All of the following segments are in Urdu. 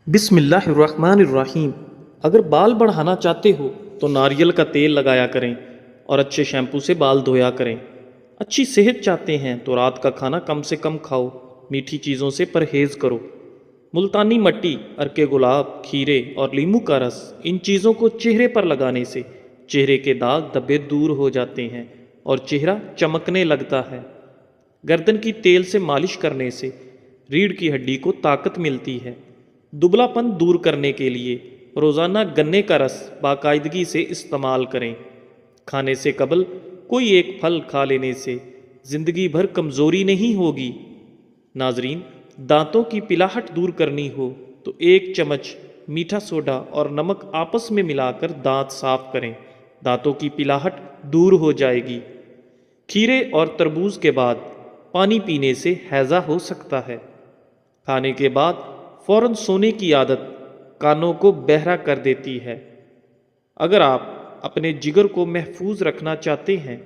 بسم اللہ الرحمن الرحیم۔ اگر بال بڑھانا چاہتے ہو تو ناریل کا تیل لگایا کریں اور اچھے شیمپو سے بال دھویا کریں۔ اچھی صحت چاہتے ہیں تو رات کا کھانا کم سے کم کھاؤ، میٹھی چیزوں سے پرہیز کرو۔ ملتانی مٹی، ارک گلاب، کھیرے اور لیمو کا رس، ان چیزوں کو چہرے پر لگانے سے چہرے کے داغ دھبے دور ہو جاتے ہیں اور چہرہ چمکنے لگتا ہے۔ گردن کی تیل سے مالش کرنے سے ریڑھ کی ہڈی کو طاقت ملتی ہے۔ دبلا پن دور کرنے کے لیے روزانہ گنے کا رس باقاعدگی سے استعمال کریں۔ کھانے سے قبل کوئی ایک پھل کھا لینے سے زندگی بھر کمزوری نہیں ہوگی۔ ناظرین، دانتوں کی پلاہٹ دور کرنی ہو تو 1 چمچ میٹھا سوڈا اور نمک آپس میں ملا کر دانت صاف کریں، دانتوں کی پلاہٹ دور ہو جائے گی۔ کھیرے اور تربوز کے بعد پانی پینے سے ہیضہ ہو سکتا ہے۔ کھانے کے بعد فوراً سونے کی عادت کانوں کو بہرا کر دیتی ہے۔ اگر آپ اپنے جگر کو محفوظ رکھنا چاہتے ہیں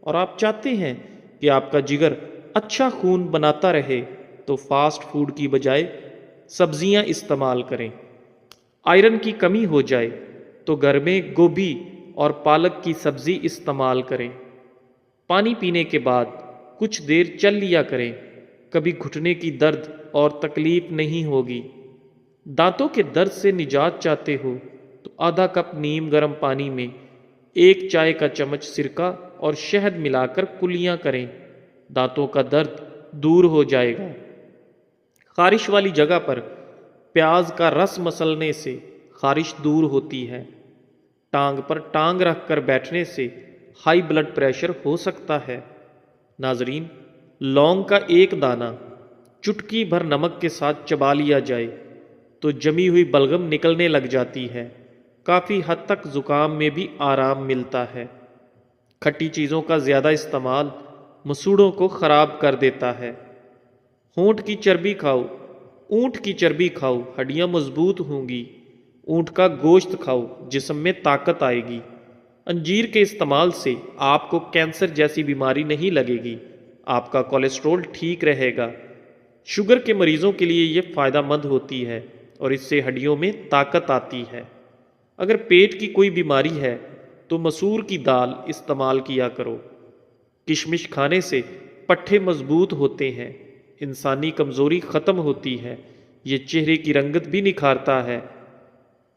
اور آپ چاہتے ہیں کہ آپ کا جگر اچھا خون بناتا رہے تو فاسٹ فوڈ کی بجائے سبزیاں استعمال کریں۔ آئرن کی کمی ہو جائے تو گھر میں گوبھی اور پالک کی سبزی استعمال کریں۔ پانی پینے کے بعد کچھ دیر چل لیا کریں، کبھی گھٹنے کی درد اور تکلیف نہیں ہوگی۔ دانتوں کے درد سے نجات چاہتے ہو تو آدھا کپ نیم گرم پانی میں 1 چائے کا چمچ سرکہ اور شہد ملا کر کلیاں کریں، دانتوں کا درد دور ہو جائے گا۔ خارش والی جگہ پر پیاز کا رس مسلنے سے خارش دور ہوتی ہے۔ ٹانگ پر ٹانگ رکھ کر بیٹھنے سے ہائی بلڈ پریشر ہو سکتا ہے۔ ناظرین، لونگ کا ایک دانہ چٹکی بھر نمک کے ساتھ چبا لیا جائے تو جمی ہوئی بلغم نکلنے لگ جاتی ہے۔ کافی حد تک زکام میں بھی آرام ملتا ہے۔ کھٹی چیزوں کا زیادہ استعمال مسوڑوں کو خراب کر دیتا ہے۔ اونٹ کی چربی کھاؤ، ہڈیاں مضبوط ہوں گی۔ اونٹ کا گوشت کھاؤ، جسم میں طاقت آئے گی۔ انجیر کے استعمال سے آپ کو کینسر جیسی بیماری نہیں لگے گی، آپ کا کولیسٹرول ٹھیک رہے گا۔ شوگر کے مریضوں کے لیے یہ فائدہ مند ہوتی ہے اور اس سے ہڈیوں میں طاقت آتی ہے۔ اگر پیٹ کی کوئی بیماری ہے تو مسور کی دال استعمال کیا کرو۔ کشمش کھانے سے پٹھے مضبوط ہوتے ہیں، انسانی کمزوری ختم ہوتی ہے، یہ چہرے کی رنگت بھی نکھارتا ہے،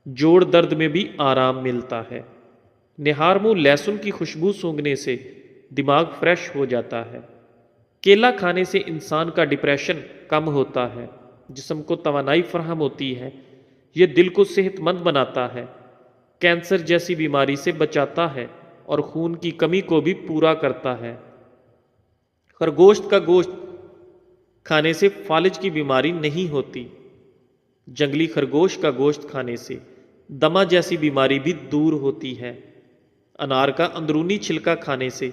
جوڑ درد میں بھی آرام ملتا ہے۔ نہار منہ لہسن کی خوشبو سونگھنے سے دماغ فریش ہو جاتا ہے۔ کیلا کھانے سے انسان کا ڈپریشن کم ہوتا ہے، جسم کو توانائی فراہم ہوتی ہے، یہ دل کو صحت مند بناتا ہے، کینسر جیسی بیماری سے بچاتا ہے اور خون کی کمی کو بھی پورا کرتا ہے۔ خرگوش کا گوشت کھانے سے فالج کی بیماری نہیں ہوتی۔ جنگلی خرگوش کا گوشت کھانے سے دمہ جیسی بیماری بھی دور ہوتی ہے۔ انار کا اندرونی چھلکا کھانے سے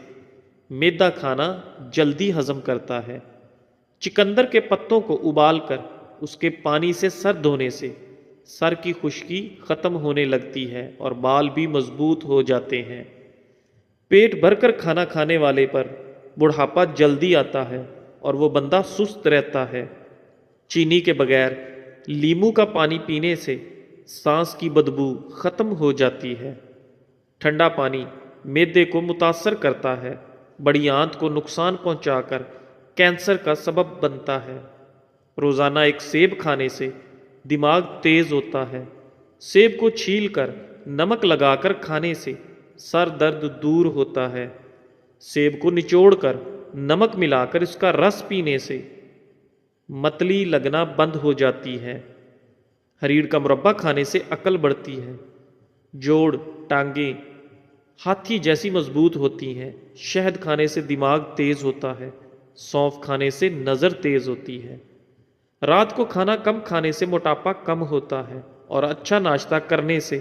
میدا کھانا جلدی ہضم کرتا ہے۔ چقندر کے پتوں کو ابال کر اس کے پانی سے سر دھونے سے سر کی خشکی ختم ہونے لگتی ہے اور بال بھی مضبوط ہو جاتے ہیں۔ پیٹ بھر کر کھانا کھانے والے پر بڑھاپا جلدی آتا ہے اور وہ بندہ سست رہتا ہے۔ چینی کے بغیر لیمو کا پانی پینے سے سانس کی بدبو ختم ہو جاتی ہے۔ ٹھنڈا پانی معدے کو متاثر کرتا ہے، بڑی آنت کو نقصان پہنچا کر کینسر کا سبب بنتا ہے۔ روزانہ 1 سیب کھانے سے دماغ تیز ہوتا ہے۔ سیب کو چھیل کر نمک لگا کر کھانے سے سر درد دور ہوتا ہے۔ سیب کو نچوڑ کر نمک ملا کر اس کا رس پینے سے متلی لگنا بند ہو جاتی ہے۔ ہریڑ کا مربع کھانے سے عقل بڑھتی ہے، جوڑ، ٹانگیں ہاتھی جیسی مضبوط ہوتی ہیں۔ شہد کھانے سے دماغ تیز ہوتا ہے، سونف کھانے سے نظر تیز ہوتی ہے۔ رات کو کھانا کم کھانے سے موٹاپا کم ہوتا ہے اور اچھا ناشتہ کرنے سے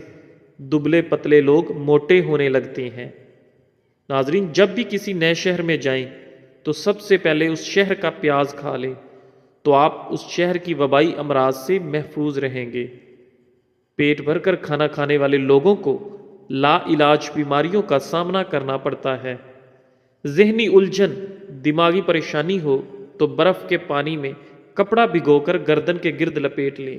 دبلے پتلے لوگ موٹے ہونے لگتے ہیں۔ ناظرین، جب بھی کسی نئے شہر میں جائیں تو سب سے پہلے اس شہر کا پیاز کھا لیں تو آپ اس شہر کی وبائی امراض سے محفوظ رہیں گے۔ پیٹ بھر کر کھانا کھانے والے لوگوں کو لا علاج بیماریوں کا سامنا کرنا پڑتا ہے۔ ذہنی الجھن، دماغی پریشانی ہو تو برف کے پانی میں کپڑا بھگو کر گردن کے گرد لپیٹ لیں،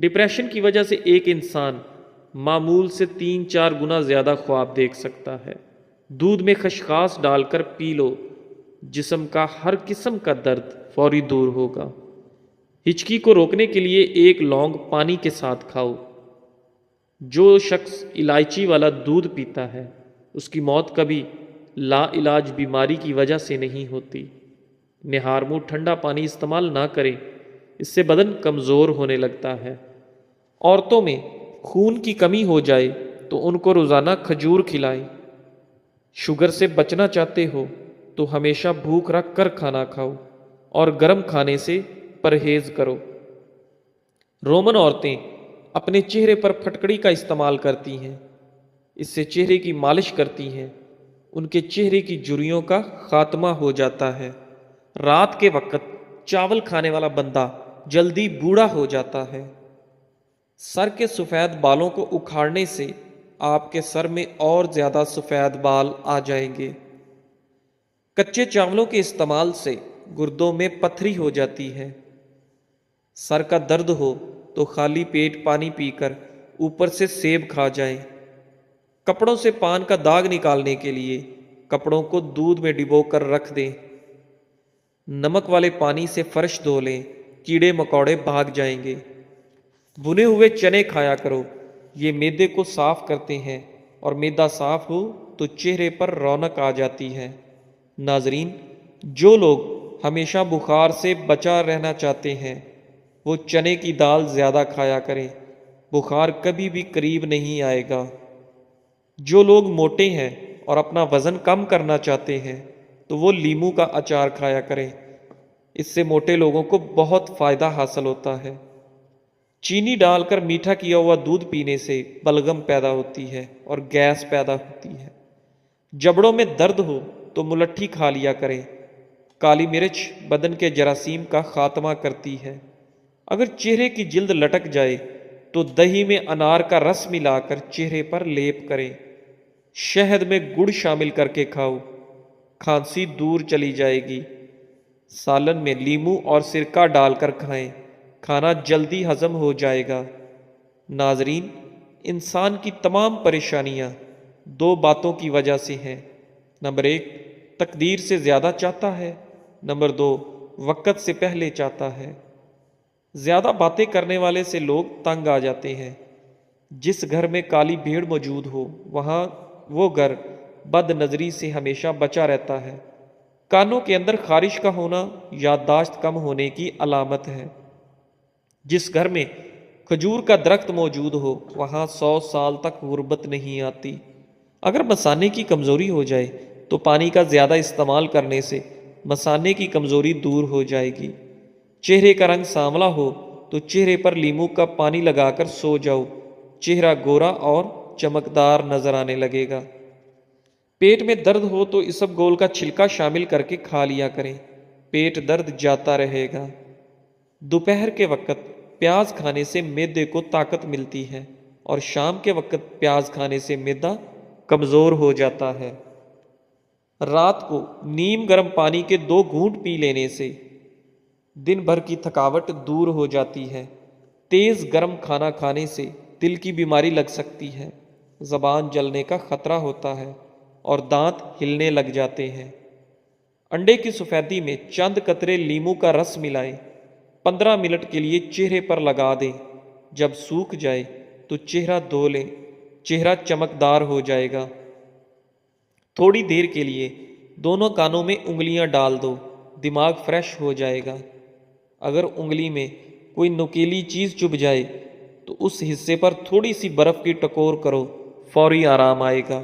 ڈپریشن کی وجہ سے ایک انسان معمول سے 3-4 گنا زیادہ خواب دیکھ سکتا ہے۔ دودھ میں خشخاش ڈال کر پی لو، جسم کا ہر قسم کا درد فوری دور ہوگا۔ ہچکی کو روکنے کے لیے 1 لونگ پانی کے ساتھ کھاؤ۔ جو شخص الائچی والا دودھ پیتا ہے اس کی موت کبھی لا علاج بیماری کی وجہ سے نہیں ہوتی۔ نہار منہ ٹھنڈا پانی استعمال نہ کریں، اس سے بدن کمزور ہونے لگتا ہے۔ عورتوں میں خون کی کمی ہو جائے تو ان کو روزانہ کھجور کھلائیں۔ شوگر سے بچنا چاہتے ہو تو ہمیشہ بھوک رکھ کر کھانا کھاؤ اور گرم کھانے سے پرہیز کرو۔ رومن عورتیں اپنے چہرے پر پھٹکڑی کا استعمال کرتی ہیں، اس سے چہرے کی مالش کرتی ہیں، ان کے چہرے کی جھریوں کا خاتمہ ہو جاتا ہے۔ رات کے وقت چاول کھانے والا بندہ جلدی بوڑھا ہو جاتا ہے۔ سر کے سفید بالوں کو اکھاڑنے سے آپ کے سر میں اور زیادہ سفید بال آ جائیں گے۔ کچے چاولوں کے استعمال سے گردوں میں پتھری ہو جاتی ہے۔ سر کا درد ہو تو خالی پیٹ پانی پی کر اوپر سے سیب کھا جائیں۔ کپڑوں سے پان کا داغ نکالنے کے لیے کپڑوں کو دودھ میں ڈبو کر رکھ دیں۔ نمک والے پانی سے فرش دھو لیں، کیڑے مکوڑے بھاگ جائیں گے۔ بھنے ہوئے چنے کھایا کرو، یہ معدے کو صاف کرتے ہیں اور معدہ صاف ہو تو چہرے پر رونق آ جاتی ہے۔ ناظرین، جو لوگ ہمیشہ بخار سے بچا رہنا چاہتے ہیں وہ چنے کی دال زیادہ کھایا کریں، بخار کبھی بھی قریب نہیں آئے گا۔ جو لوگ موٹے ہیں اور اپنا وزن کم کرنا چاہتے ہیں تو وہ لیموں کا اچار کھایا کریں، اس سے موٹے لوگوں کو بہت فائدہ حاصل ہوتا ہے۔ چینی ڈال کر میٹھا کیا ہوا دودھ پینے سے بلغم پیدا ہوتی ہے اور گیس پیدا ہوتی ہے۔ جبڑوں میں درد ہو تو ملٹھی کھا لیا کریں۔ کالی مرچ بدن کے جراثیم کا خاتمہ کرتی ہے۔ اگر چہرے کی جلد لٹک جائے تو دہی میں انار کا رس ملا کر چہرے پر لیپ کریں۔ شہد میں گڑ شامل کر کے کھاؤ، کھانسی دور چلی جائے گی۔ سالن میں لیموں اور سرکہ ڈال کر کھائیں، کھانا جلدی ہضم ہو جائے گا۔ ناظرین، انسان کی تمام پریشانیاں 2 باتوں کی وجہ سے ہیں۔ نمبر 1 تقدیر سے زیادہ چاہتا ہے، نمبر 2 وقت سے پہلے چاہتا ہے۔ زیادہ باتیں کرنے والے سے لوگ تنگ آ جاتے ہیں۔ جس گھر میں کالی بھیڑ موجود ہو وہاں وہ گھر بد نظری سے ہمیشہ بچا رہتا ہے۔ کانوں کے اندر خارش کا ہونا یادداشت کم ہونے کی علامت ہے۔ جس گھر میں کھجور کا درخت موجود ہو وہاں 100 سال تک غربت نہیں آتی۔ اگر مثانے کی کمزوری ہو جائے تو پانی کا زیادہ استعمال کرنے سے مثانے کی کمزوری دور ہو جائے گی۔ چہرے کا رنگ سانولا ہو تو چہرے پر لیموں کا پانی لگا کر سو جاؤ، چہرہ گورا اور چمکدار نظر آنے لگے گا۔ پیٹ میں درد ہو تو اسب گول کا چھلکا شامل کر کے کھا لیا کریں، پیٹ درد جاتا رہے گا۔ دوپہر کے وقت پیاز کھانے سے معدے کو طاقت ملتی ہے اور شام کے وقت پیاز کھانے سے معدہ کمزور ہو جاتا ہے۔ رات کو نیم گرم پانی کے 2 گھونٹ پی لینے سے دن بھر کی تھکاوٹ دور ہو جاتی ہے۔ تیز گرم کھانا کھانے سے دل کی بیماری لگ سکتی ہے، زبان جلنے کا خطرہ ہوتا ہے اور دانت ہلنے لگ جاتے ہیں۔ انڈے کی سفیدی میں چند قطرے لیموں کا رس ملائیں، 15 منٹ کے لیے چہرے پر لگا دیں۔ جب سوکھ جائے تو چہرہ دھو لیں، چہرہ چمکدار ہو جائے گا۔ تھوڑی دیر کے لیے دونوں کانوں میں انگلیاں ڈال دو، دماغ فریش ہو جائے گا۔ اگر انگلی میں کوئی نوکیلی چیز چبھ جائے تو اس حصے پر تھوڑی سی برف کی ٹکور کرو، فوری آرام آئے گا۔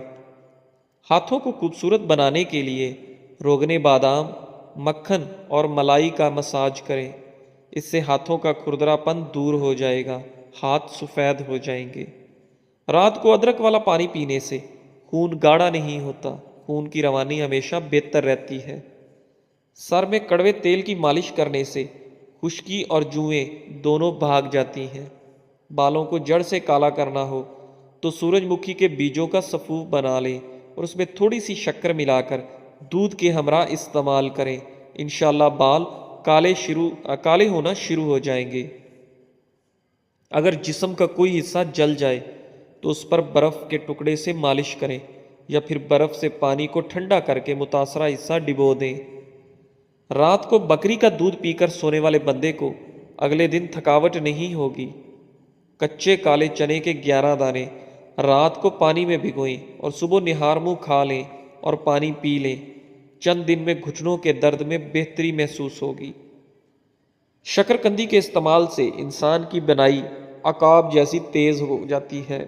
ہاتھوں کو خوبصورت بنانے کے لیے روغن بادام، مکھن اور ملائی کا مساج کریں، اس سے ہاتھوں کا کھردرا پن دور ہو جائے گا، ہاتھ سفید ہو جائیں گے۔ رات کو ادرک والا پانی پینے سے خون گاڑھا نہیں ہوتا، خون کی روانی ہمیشہ بہتر رہتی ہے۔ سر میں کڑوے تیل کی مالش کرنے سے خشکی اور جوئیں دونوں بھاگ جاتی ہیں۔ بالوں کو جڑ سے کالا کرنا ہو تو سورج مکھی کے بیجوں کا سفوف بنا لیں اور اس میں تھوڑی سی شکر ملا کر دودھ کے ہمراہ استعمال کریں، انشاءاللہ بال کالے ہونا شروع ہو جائیں گے۔ اگر جسم کا کوئی حصہ جل جائے تو اس پر برف کے ٹکڑے سے مالش کریں یا پھر برف سے پانی کو ٹھنڈا کر کے متاثرہ حصہ ڈبو دیں۔ رات کو بکری کا دودھ پی کر سونے والے بندے کو اگلے دن تھکاوٹ نہیں ہوگی۔ کچے کالے چنے کے 11 دانے رات کو پانی میں بھگوئیں اور صبح نہار منہ کھا لیں اور پانی پی لیں۔ چند دن میں گھٹنوں کے درد میں بہتری محسوس ہوگی۔ شکرکندی کے استعمال سے انسان کی بینائی عقاب جیسی تیز ہو جاتی ہے۔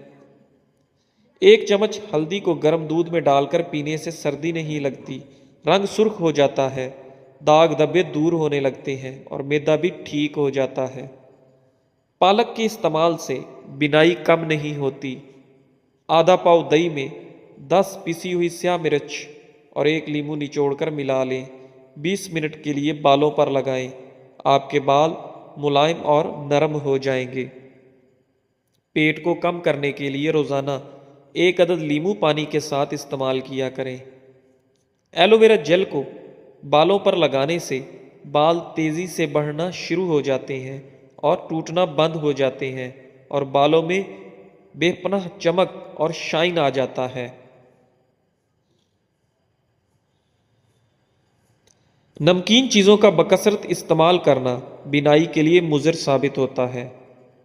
1 چمچ ہلدی کو گرم دودھ میں ڈال کر پینے سے سردی نہیں لگتی، رنگ سرخ ہو جاتا ہے، داغ دھبے دور ہونے لگتے ہیں اور معدہ بھی ٹھیک ہو جاتا ہے۔ پالک کے استعمال سے بینائی کم نہیں ہوتی۔ آدھا پاؤ دہی میں 10 پیسی ہوئی سیاہ مرچ اور 1 لیمو نچوڑ کر ملا لیں۔ 20 منٹ کے لیے بالوں پر لگائیں، آپ کے بال ملائم اور نرم ہو جائیں گے۔ پیٹ کو کم کرنے کے لیے روزانہ 1 عدد لیمو پانی کے ساتھ استعمال کیا کریں۔ ایلو ویرا جیل کو بالوں پر لگانے سے بال تیزی سے بڑھنا شروع ہو جاتے ہیں اور ٹوٹنا بند ہو جاتے ہیں اور بالوں میں بے پناہ چمک اور شائن آ جاتا ہے۔ نمکین چیزوں کا بکثرت استعمال کرنا بینائی کے لیے مضر ثابت ہوتا ہے۔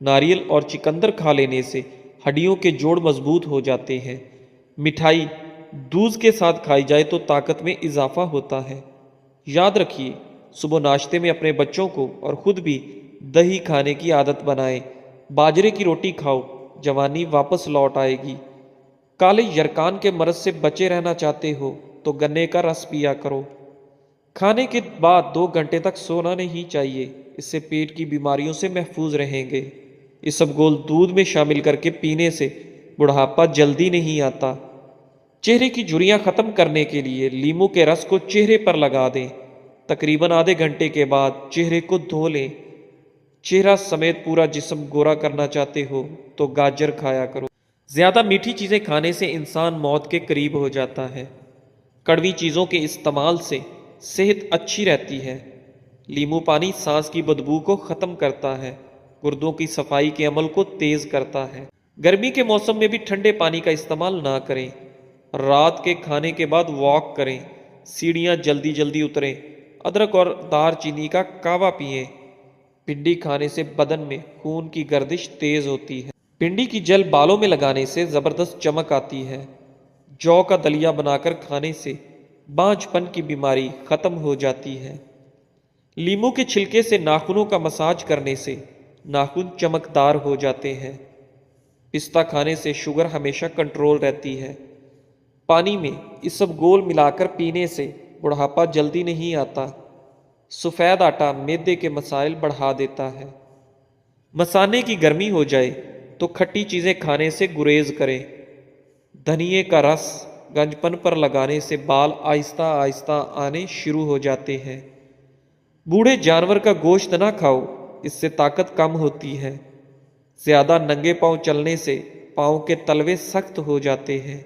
ناریل اور چقندر کھا لینے سے ہڈیوں کے جوڑ مضبوط ہو جاتے ہیں۔ مٹھائی دودھ کے ساتھ کھائی جائے تو طاقت میں اضافہ ہوتا ہے۔ یاد رکھیے، صبح ناشتے میں اپنے بچوں کو اور خود بھی دہی کھانے کی عادت بنائیں۔ باجرے کی روٹی کھاؤ، جوانی واپس لوٹ آئے گی۔ کالے یرکان کے مرض سے بچے رہنا چاہتے ہو تو گنے کا رس پیا کرو۔ کھانے کے بعد 2 گھنٹے تک سونا نہیں چاہیے، اس سے پیٹ کی بیماریوں سے محفوظ رہیں گے۔ اسبگول دودھ میں شامل کر کے پینے سے بڑھاپا جلدی نہیں آتا۔ چہرے کی جھریاں ختم کرنے کے لیے لیمو کے رس کو چہرے پر لگا دیں۔ تقریباً آدھے گھنٹے کے بعد چہرے کو دھو لیں۔ چہرہ سمیت پورا جسم گورا کرنا چاہتے ہو تو گاجر کھایا کرو۔ زیادہ میٹھی چیزیں کھانے سے انسان موت کے قریب ہو جاتا ہے۔ کڑوی چیزوں کے استعمال سے صحت اچھی رہتی ہے۔ لیمو پانی سانس کی بدبو کو ختم کرتا ہے، گردوں کی صفائی کے عمل کو تیز کرتا ہے۔ گرمی کے موسم میں بھی ٹھنڈے پانی کا استعمال نہ کریں۔ رات کے کھانے کے بعد واک کریں، سیڑھیاں جلدی جلدی اتریں، ادرک اور دار چینی کا کہوہ پئیں۔ پنڈی کھانے سے بدن میں خون کی گردش تیز ہوتی ہے۔ پنڈی کی جل بالوں میں لگانے سے زبردست چمک آتی ہے۔ جو کا دلیا بنا کر کھانے سے بانجھ پن کی بیماری ختم ہو جاتی ہے۔ لیمو کے چھلکے سے ناخنوں کا مساج کرنے سے ناخن چمکدار ہو جاتے ہیں۔ پستہ کھانے سے شوگر ہمیشہ کنٹرول رہتی ہے۔ پانی میں اسبگول ملا کر پینے سے بڑھاپا جلدی نہیں آتا۔ سفید آٹا معدے کے مسائل بڑھا دیتا ہے۔ مثانے کی گرمی ہو جائے تو کھٹی چیزیں کھانے سے گریز کریں۔ دھنیے کا رس گنجپن پر لگانے سے بال آہستہ آہستہ آنے شروع ہو جاتے ہیں۔ بوڑھے جانور کا گوشت نہ کھاؤ، اس سے طاقت کم ہوتی ہے۔ زیادہ ننگے پاؤں چلنے سے پاؤں کے تلوے سخت ہو جاتے ہیں۔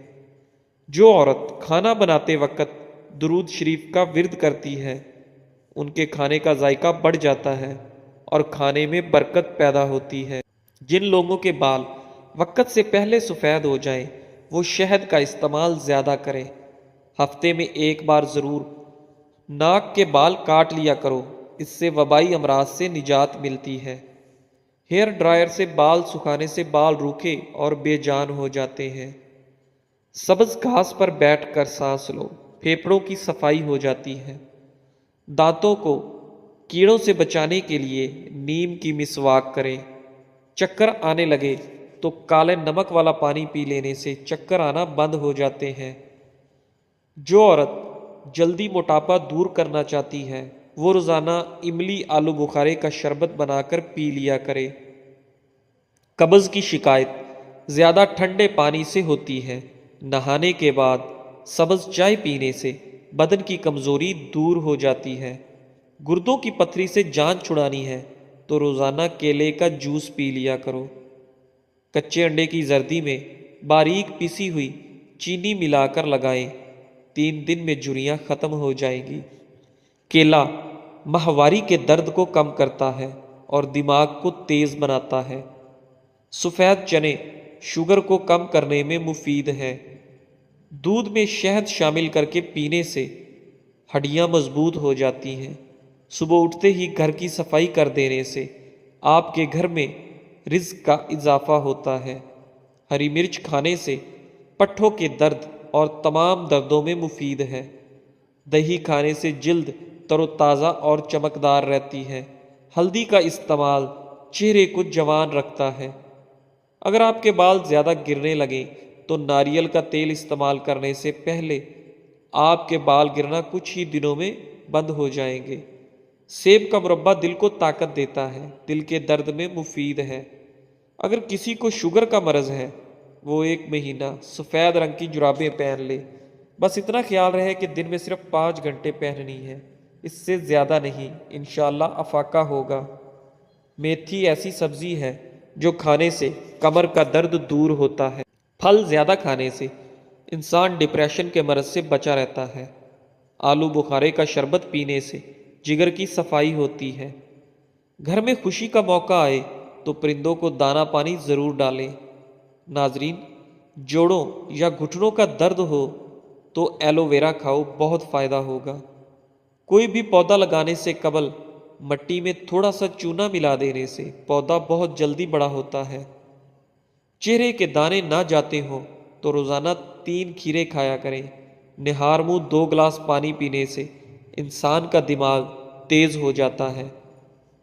جو عورت کھانا بناتے وقت درود شریف کا ورد کرتی ہے، ان کے کھانے کا ذائقہ بڑھ جاتا ہے اور کھانے میں برکت پیدا ہوتی ہے۔ جن لوگوں کے بال وقت سے پہلے سفید ہو جائیں وہ شہد کا استعمال زیادہ کریں۔ ہفتے میں 1 بار ضرور ناک کے بال کاٹ لیا کرو، اس سے وبائی امراض سے نجات ملتی ہے۔ ہیئر ڈرائر سے بال سکھانے سے بال روکھے اور بے جان ہو جاتے ہیں۔ سبز گھاس پر بیٹھ کر سانس لو، پھیپھڑوں کی صفائی ہو جاتی ہے۔ دانتوں کو کیڑوں سے بچانے کے لیے نیم کی مسواک کریں۔ چکر آنے لگے تو کالے نمک والا پانی پی لینے سے چکر آنا بند ہو جاتے ہیں۔ جو عورت جلدی موٹاپا دور کرنا چاہتی ہے وہ روزانہ املی آلو بخارے کا شربت بنا کر پی لیا کرے۔ قبض کی شکایت زیادہ ٹھنڈے پانی سے ہوتی ہے۔ نہانے کے بعد سبز چائے پینے سے بدن کی کمزوری دور ہو جاتی ہے۔ گردوں کی پتھری سے جان چھڑانی ہے تو روزانہ کیلے کا جوس پی لیا کرو۔ کچے انڈے کی زردی میں باریک پیسی ہوئی چینی ملا کر لگائیں، 3 دن میں جھریاں ختم ہو جائیں گی۔ کیلا ماہواری کے درد کو کم کرتا ہے اور دماغ کو تیز بناتا ہے۔ سفید چنے شوگر کو کم کرنے میں مفید ہے۔ دودھ میں شہد شامل کر کے پینے سے ہڈیاں مضبوط ہو جاتی ہیں۔ صبح اٹھتے ہی گھر کی صفائی کر دینے سے آپ کے گھر میں رزق کا اضافہ ہوتا ہے۔ ہری مرچ کھانے سے پٹھوں کے درد اور تمام دردوں میں مفید ہے۔ دہی کھانے سے جلد تر و تازہ اور چمکدار رہتی ہے۔ ہلدی کا استعمال چہرے کو جوان رکھتا ہے۔ اگر آپ کے بال زیادہ گرنے لگیں تو ناریل کا تیل استعمال کرنے سے پہلے آپ کے بال گرنا کچھ ہی دنوں میں بند ہو جائیں گے۔ سیب کا مربہ دل کو طاقت دیتا ہے، دل کے درد میں مفید ہے۔ اگر کسی کو شوگر کا مرض ہے وہ 1 مہینہ سفید رنگ کی جرابیں پہن لے۔ بس اتنا خیال رہے کہ دن میں صرف 5 گھنٹے پہننی ہے، اس سے زیادہ نہیں، انشاءاللہ افاقہ ہوگا۔ میتھی ایسی سبزی ہے جو کھانے سے کمر کا درد دور ہوتا ہے۔ پھل زیادہ کھانے سے انسان ڈپریشن کے مرض سے بچا رہتا ہے۔ آلو بخارے کا شربت پینے سے جگر کی صفائی ہوتی ہے۔ گھر میں خوشی کا موقع آئے تو پرندوں کو دانہ پانی ضرور ڈالیں۔ ناظرین، جوڑوں یا گھٹنوں کا درد ہو تو ایلو ویرا کھاؤ، بہت فائدہ ہوگا۔ کوئی بھی پودا لگانے سے قبل مٹی میں تھوڑا سا چونا ملا دینے سے پودا بہت جلدی بڑا ہوتا ہے۔ چہرے کے دانے نہ جاتے ہوں تو روزانہ 3 کھیرے کھایا کریں۔ نہار منہ 2 گلاس پانی پینے سے انسان کا دماغ تیز ہو جاتا ہے۔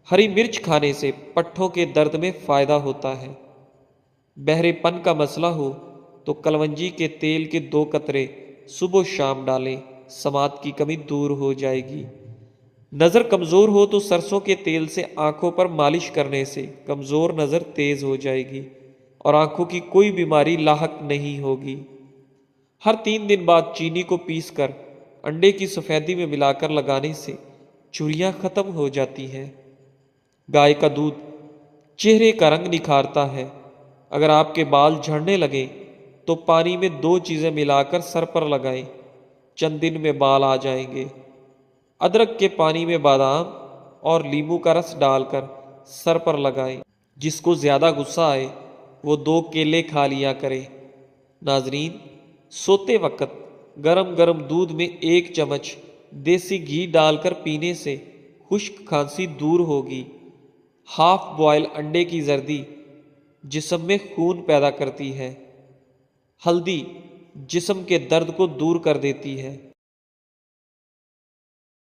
ہری مرچ کھانے سے پٹھوں کے درد میں فائدہ ہوتا ہے۔ بہرے پن کا مسئلہ ہو تو کلونجی کے تیل کے 2 قطرے صبح و شام ڈالیں، سماعت کی کمی دور ہو جائے گی۔ نظر کمزور ہو تو سرسوں کے تیل سے آنکھوں پر مالش کرنے سے کمزور نظر تیز ہو جائے گی اور آنکھوں کی کوئی بیماری لاحق نہیں ہوگی۔ ہر 3 دن بعد چینی کو پیس کر انڈے کی سفیدی میں ملا کر لگانے سے جھریاں ختم ہو جاتی ہیں۔ گائے کا دودھ چہرے کا رنگ نکھارتا ہے۔ اگر آپ کے بال جھڑنے لگیں تو پانی میں 2 چیزیں ملا کر سر پر لگائیں، چند دن میں بال آ جائیں گے۔ ادرک کے پانی میں بادام اور لیموں کا رس ڈال کر سر پر لگائیں۔ جس کو زیادہ غصہ آئے وہ 2 کیلے کھا لیا کرے۔ ناظرین، سوتے وقت گرم گرم دودھ میں 1 چمچ دیسی گھی ڈال کر پینے سے خشک کھانسی دور ہوگی۔ ہاف بوائل انڈے کی زردی جسم میں خون پیدا کرتی ہے۔ ہلدی جسم کے درد کو دور کر دیتی ہے۔